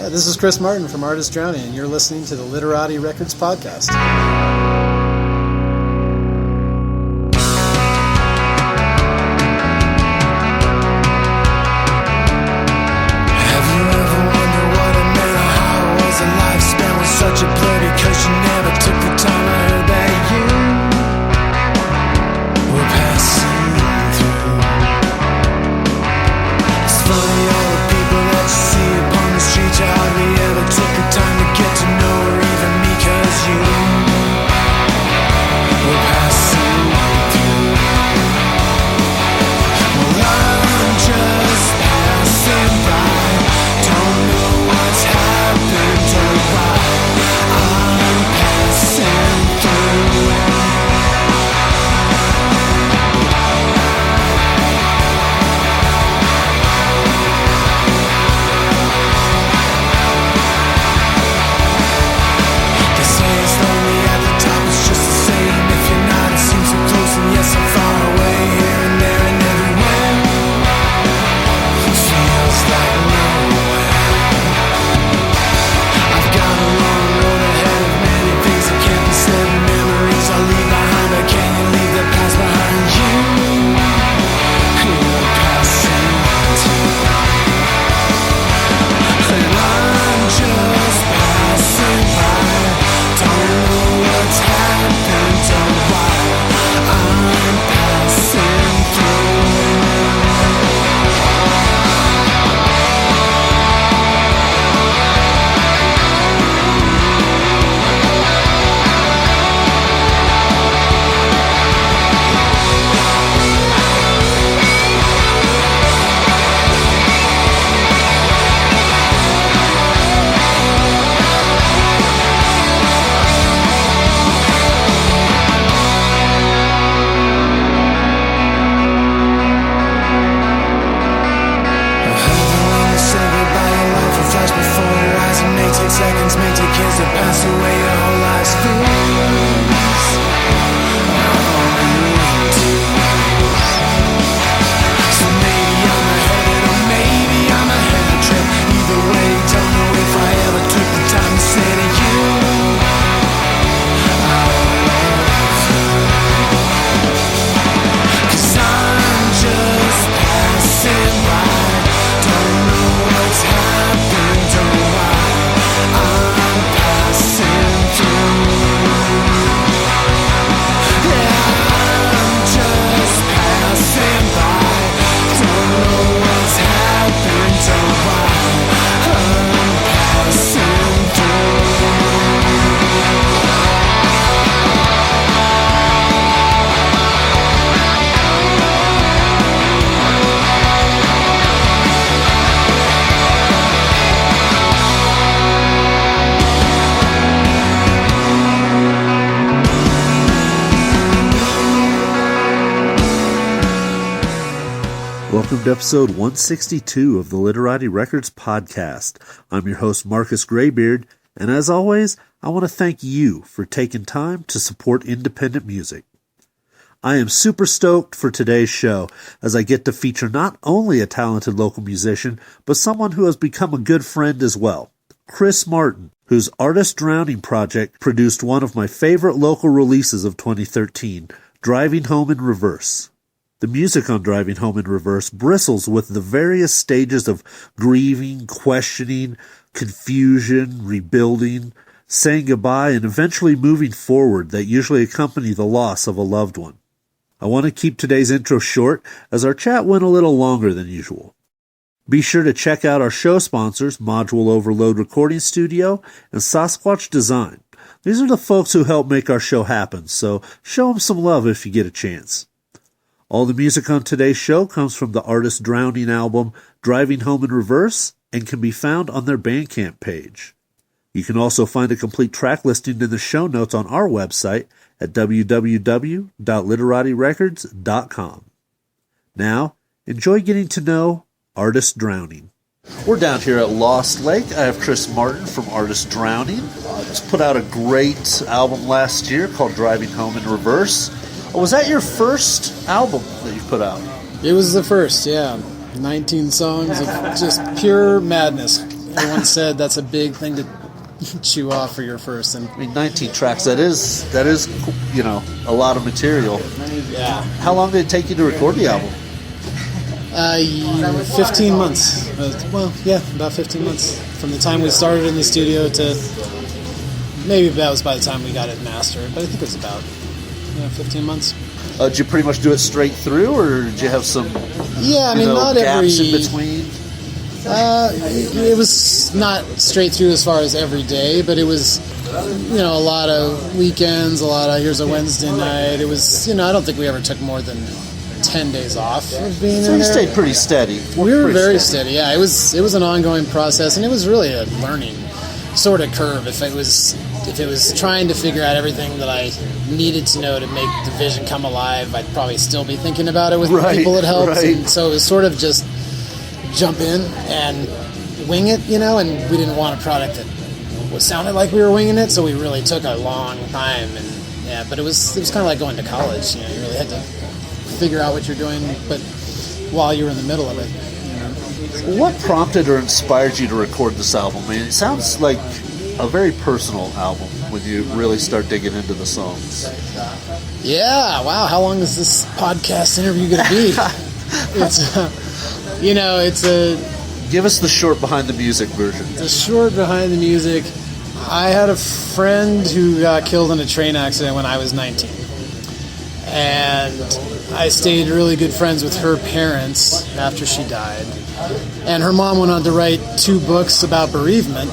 This is Chris Martin from Artist Drowning, and you're listening to the Literati Records podcast. Such a blur because you never took the time. I heard that you were passing through. It's funny, all the people that you see upon the street, you hardly ever took the time to get to know or even me, 'cause you were passing through. Well, I'm just passing by, don't know what's happened or why. I'm passing through. They say it's lonely at the top, it's just the same. If you're not, it seems so close, and yes, I'm far away, here and there and everywhere. It feels like nowhere. I've got a long road ahead of many things that can't be said, memories I'll leave behind, but can you leave the past behind you? You're passing too. And I'm just passing by, don't know what's happened or why. I'm passing through. Seconds may take years to pass away, your whole life's fools. So maybe I'm ahead or maybe I'm ahead of trip. Either way, don't know if I ever took the time to say to you, I love you. 'Cause I'm just passing by, don't know what's happened or why. I'm passing through. Yeah, I'm just passing by, don't know what's happened or why. I'm passing through. Welcome to episode 162 of the Literati Records podcast. I'm your host, Marcus Graybeard, and as always, I want to thank you for taking time to support independent music. I am super stoked for today's show, as I get to feature not only a talented local musician, but someone who has become a good friend as well, Chris Martin, whose Artist Drowning project produced one of my favorite local releases of 2013, Driving Home in Reverse. The music on Driving Home in Reverse bristles with the various stages of grieving, questioning, confusion, rebuilding, saying goodbye, and eventually moving forward that usually accompany the loss of a loved one. I want to keep today's intro short, as our chat went a little longer than usual. Be sure to check out our show sponsors, Module Overload Recording Studio and Sasquatch Design. These are the folks who help make our show happen, so show them some love if you get a chance. All the music on today's show comes from the Artist Drowning album Driving Home in Reverse and can be found on their Bandcamp page. You can also find a complete track listing in the show notes on our website at www.literatirecords.com. Now, enjoy getting to know Artist Drowning. We're down here at Lost Lake. I have Chris Martin from Artist Drowning. Just put out a great album last year called Driving Home in Reverse. Was that your first album that you put out? It was the first, yeah. 19 songs of just pure madness. everyone said that's a big thing to chew off for your first. And I mean, 19 tracks, that is, a lot of material. yeah, How long did it take you to record the album? 15 months. About 15 months from the time we started in the studio to maybe that was by the time we got it mastered. But I think it was about 15 months. Did you pretty much do it straight through, or did you have some not gaps every in between? It was not straight through as far as every day, but it was a lot of weekends, a lot of here's a Wednesday night. It was I don't think we ever took more than 10 days off of being So in you there. stayed pretty steady. We were very steady. Yeah, it was an ongoing process, and it was really a learning sort of curve. If it was trying to figure out everything that I needed to know to make the vision come alive, I'd probably still be thinking about it with the people it helped. Right. And so it was sort of just jump in and wing it, and we didn't want a product that sounded like we were winging it, so we really took a long time. And but it was kind of like going to college. You really had to figure out what you're doing, but while you were in the middle of it. What prompted or inspired you to record this album? I mean, it sounds like a very personal album when you really start digging into the songs. Yeah, wow, how long is this podcast interview going to be? It's a... Give us the short behind the music version. The short behind the music. I had a friend who got killed in a train accident when I was 19. And I stayed really good friends with her parents after she died. And her mom went on to write 2 books about bereavement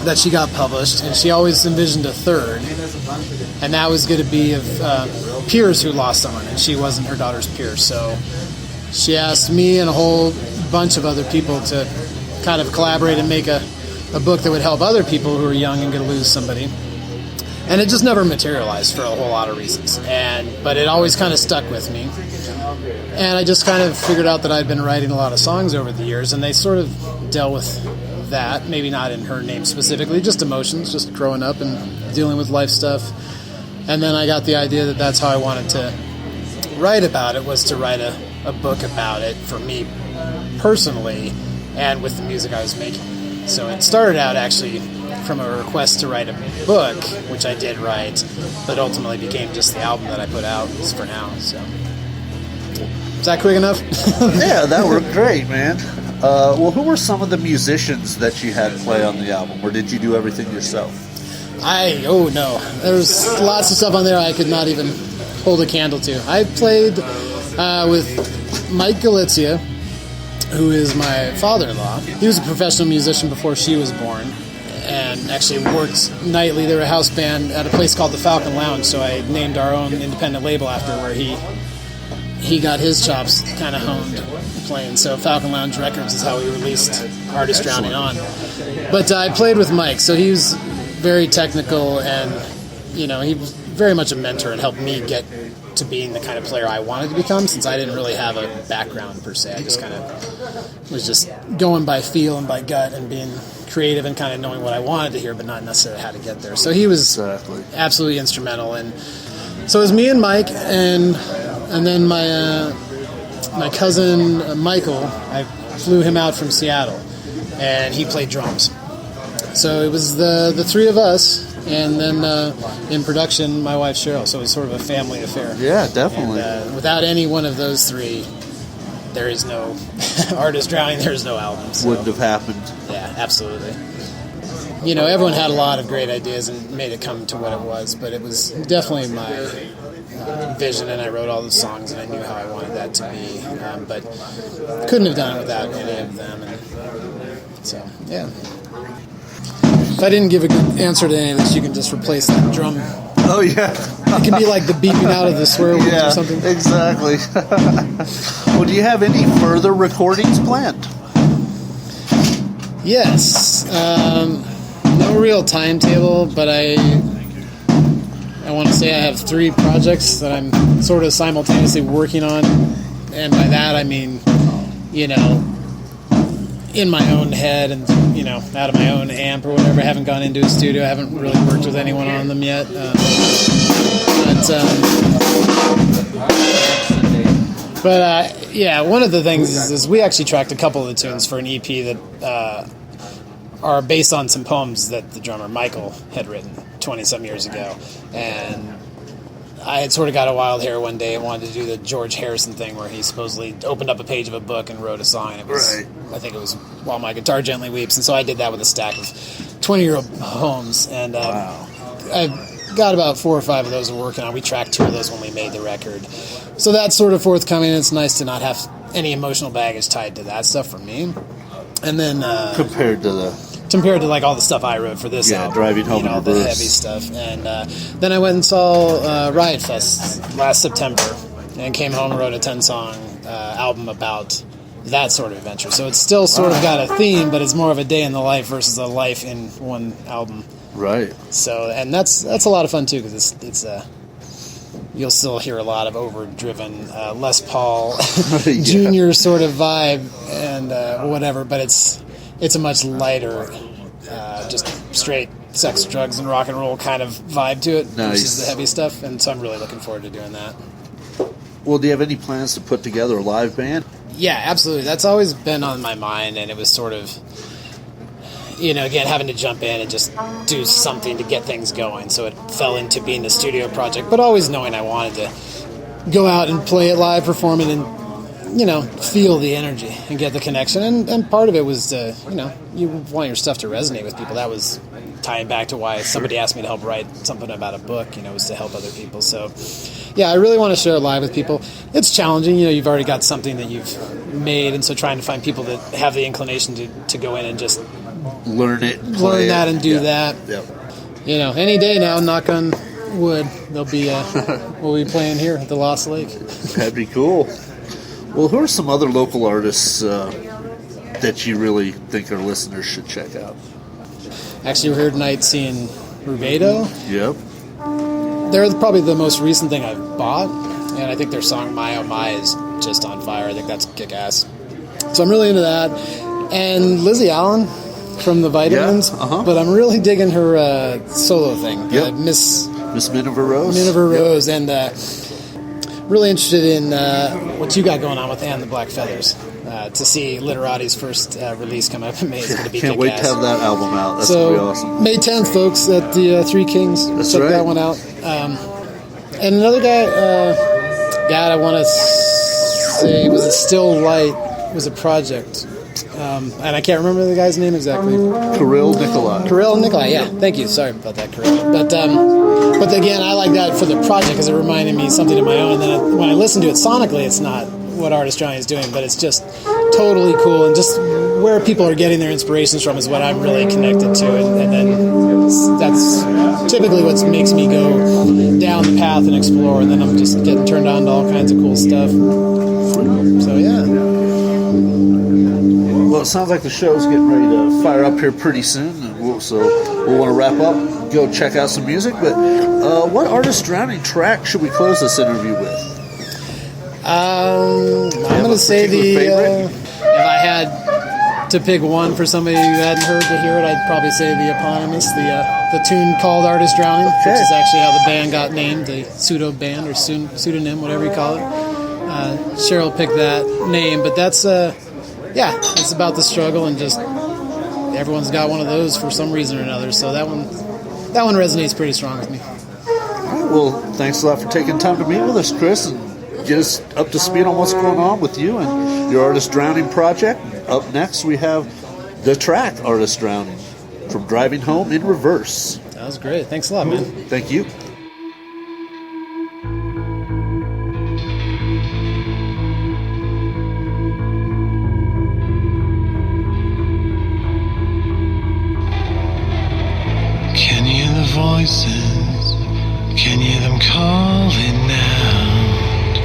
that she got published, and she always envisioned a third. And that was going to be of peers who lost someone, and she wasn't her daughter's peer. So she asked me and a whole bunch of other people to kind of collaborate and make a book that would help other people who are young and going to lose somebody. And it just never materialized for a whole lot of reasons. But it always kind of stuck with me. And I just kind of figured out that I'd been writing a lot of songs over the years, and they sort of dealt with that, maybe not in her name specifically, just emotions, just growing up and dealing with life stuff. And then I got the idea that that's how I wanted to write about it, was to write a book about it for me personally and with the music I was making. So it started out actually from a request to write a book, which I did write, but ultimately became just the album that I put out for now. So, is that quick enough? Yeah, that worked great, man. Well, who were some of the musicians that you had play on the album, or did you do everything yourself? No. There's lots of stuff on there I could not even hold a candle to. I played with Mike Gulizia, who is my father-in-law. He was a professional musician before she was born, and actually worked nightly. They were a house band at a place called the Falcon Lounge, so I named our own independent label after where he got his chops kind of honed playing. So Falcon Lounge Records is how we released Artist Drowning On. But I played with Mike, so he was very technical, and he was very much a mentor and helped me get to being the kind of player I wanted to become, since I didn't really have a background per se. I just kind of was just going by feel and by gut and being creative and kind of knowing what I wanted to hear, but not necessarily how to get there. So he was absolutely instrumental. And so it was me and Mike, and then my cousin Michael. I flew him out from Seattle, and he played drums. So it was the three of us, and then in production, my wife Sherrill. So it was sort of a family affair. Yeah, definitely. And, without any one of those three, there is no Artist Drowning, there is no album. So. Wouldn't have happened. Yeah, absolutely. Everyone had a lot of great ideas and made it come to what it was, but it was definitely my vision, and I wrote all the songs, and I knew how I wanted that to be, but couldn't have done it without any of them. And so, yeah. If I didn't give a good answer to any of this, you can just replace that drum. Oh, yeah. It can be like the beeping out of the swear words or something. Exactly. Well, do you have any further recordings planned? Yes. No real timetable, but I want to say I have 3 projects that I'm sort of simultaneously working on, and by that I mean, in my own head and, out of my own amp or whatever. I haven't gone into a studio. I haven't really worked with anyone on them yet. But one of the things is we actually tracked a couple of the tunes for an EP that are based on some poems that the drummer Michael had written 20-some years ago. And I had sort of got a wild hair one day and wanted to do the George Harrison thing where he supposedly opened up a page of a book and wrote a song. It was, Right. I think it was While My Guitar Gently Weeps. And so I did that with a stack of 20-year-old poems. And Wow. I got about 4 or 5 of those we're working on. We tracked 2 of those when we made the record. So that's sort of forthcoming. It's nice to not have any emotional baggage tied to that stuff for me. And then Compared to like all the stuff I wrote for this album, Driving Home in all the Reverse. heavy stuff. And then I went and saw Riot Fest last September and came home and wrote a 10-song album about that sort of adventure. So it's still sort of got a theme, but it's more of a day in the life versus a life in one album. Right. So, and that's a lot of fun too, because it's you'll still hear a lot of overdriven Les Paul Yeah. Junior sort of vibe and whatever, but it's a much lighter, just straight sex, drugs, and rock and roll kind of vibe to it Nice. versus the heavy stuff. And so I'm really looking forward to doing that. Well, do you have any plans to put together a live band? Yeah, absolutely. That's always been on my mind, and it was sort of, again, having to jump in and just do something to get things going. So it fell into being the studio project, but always knowing I wanted to go out and play it live, perform it, and, feel the energy and get the connection. And part of it was, you want your stuff to resonate with people. That was tying back to why somebody asked me to help write something about a book, was to help other people. So, yeah, I really want to share it live with people. It's challenging. You've already got something that you've made, and so trying to find people that have the inclination to go in and just Learn it, learn that and do that. Yep. Any day now, knock on wood, we'll be playing here at the Lost Lake. That'd be cool. Well, who are some other local artists that you really think our listeners should check out? Actually, we're here tonight seeing Rubedo. Yep. They're probably the most recent thing I've bought, and I think their song My Oh My is just on fire. I think that's kick-ass. So I'm really into that. And Lizzie Allen from the Vitamins, but I'm really digging her solo thing, Yep. Miss Miniver Rose. Miniver Rose, and really interested in what you got going on with Anne the Black Feathers. To see Literati's first release come up in May is going to be Can't wait to kick-ass. have that album out. That's So, going to be awesome. May 10th, folks, at the Three Kings. That's Check right. that one out. And another guy, God, I want to say, was it Still Light? Was a project. And I can't remember the guy's name exactly. Kirill Nikolai. Kirill Nikolai, yeah. Thank you. Sorry about that, Kirill. But again, I like that for the project because it reminded me something of my own. And then when I listen to it sonically, it's not what Artist Drowning is doing, but it's just totally cool. And just where people are getting their inspirations from is what I'm really connected to. And then that's typically what makes me go down the path and explore. And then I'm just getting turned on to all kinds of cool stuff. So, yeah. Well, it sounds like the show's getting ready to fire up here pretty soon, and we'll want to wrap up, go check out some music. But what Artist Drowning track should we close this interview with? I'm going to say if I had to pick one for somebody who hadn't heard to hear it, I'd probably say the eponymous, the tune called Artist Drowning, which is actually how the band got named, the pseudo band or pseudonym, whatever you call it. Sherrill picked that name, but that's it's about the struggle, and just everyone's got one of those for some reason or another. So that one resonates pretty strong with me. All right, well, thanks a lot for taking time to meet with us, Chris, and get us up to speed on what's going on with you and your Artist Drowning project. Up next, we have the track Artist Drowning from Driving Home in Reverse. That was great. Thanks a lot, man. Thank you. Can you hear the voices? Can you hear them calling out?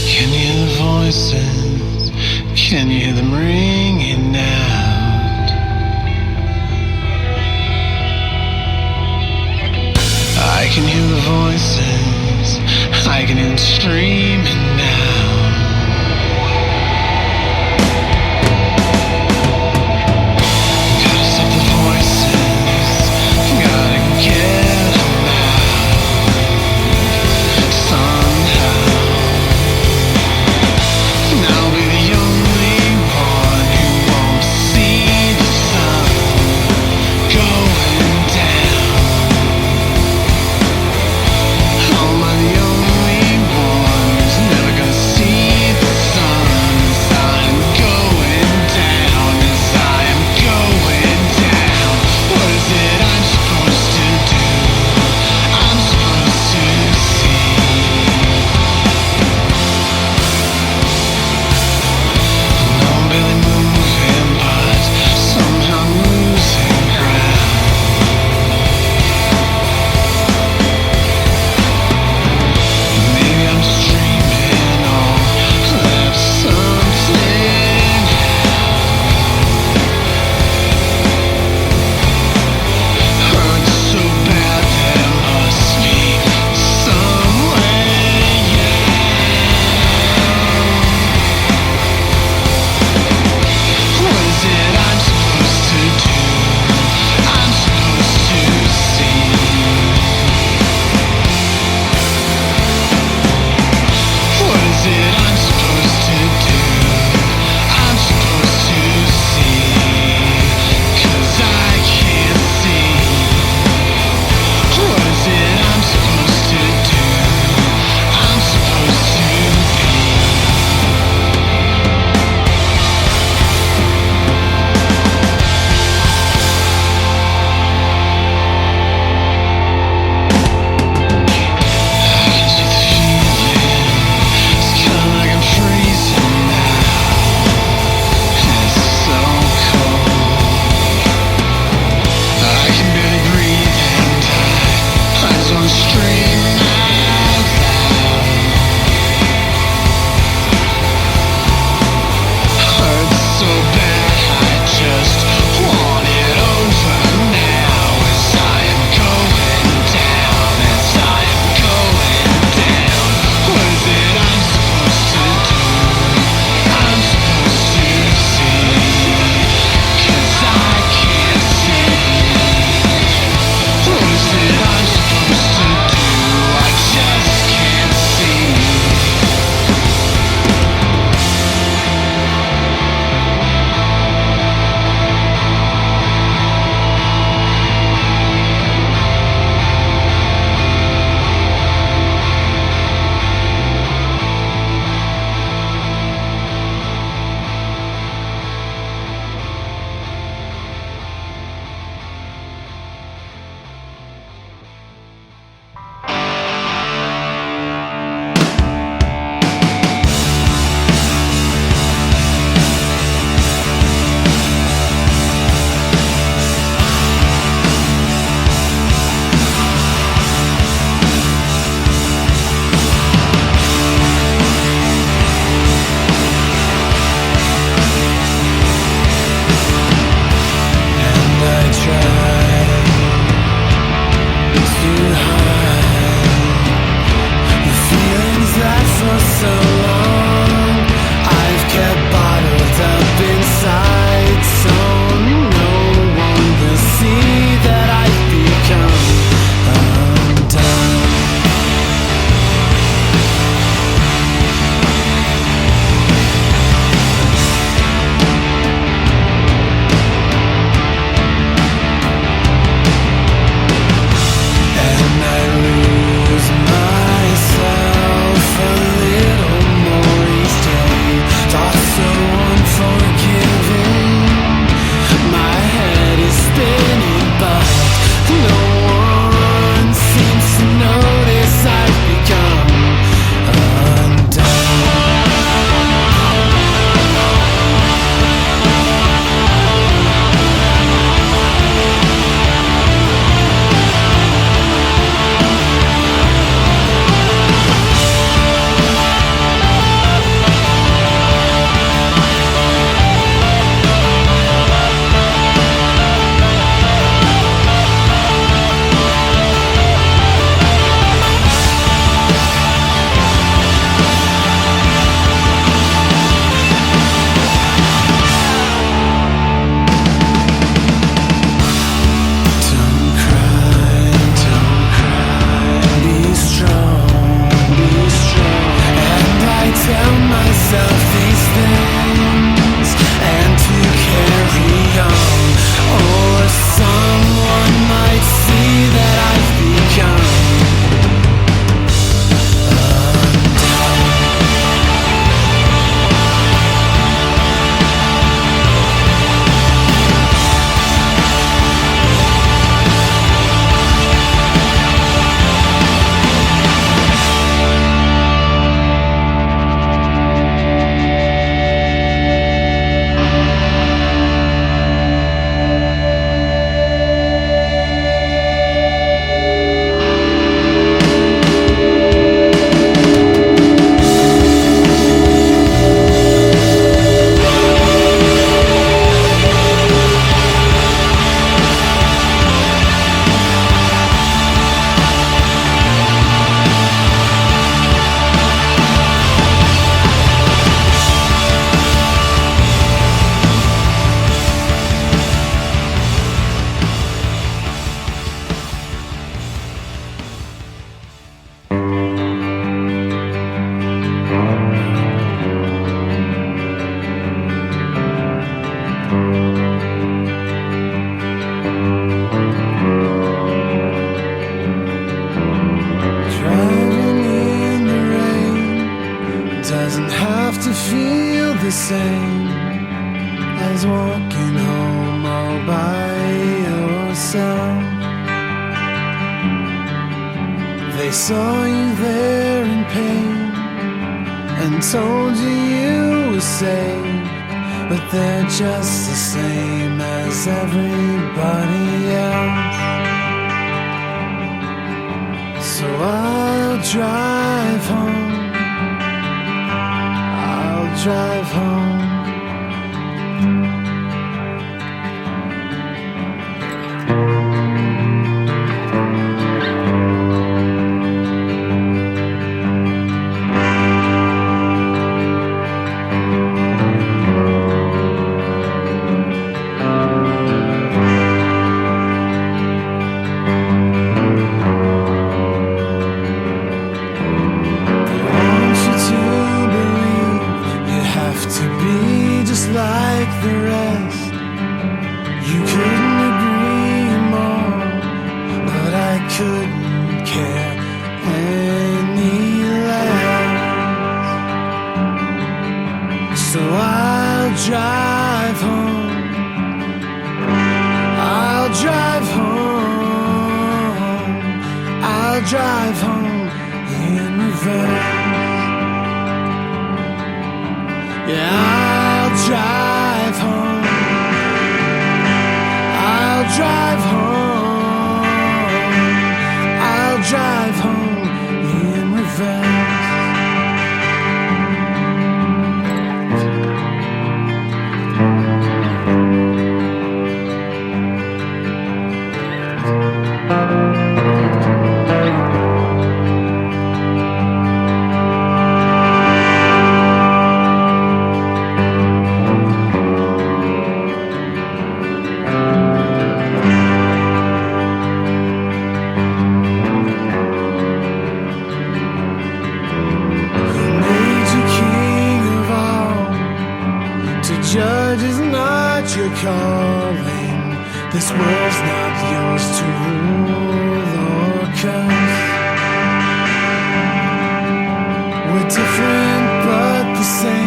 Can you hear the voices? Can you hear them ringing out? I can hear the voices. I can hear them screaming now. I'll be the only the same as walking home all by yourself. They saw you there in pain and told you you were safe, but they're just the same as everybody else. So I'll drive home, I'll drive home. This world's not yours to rule or curse. We're different but the same.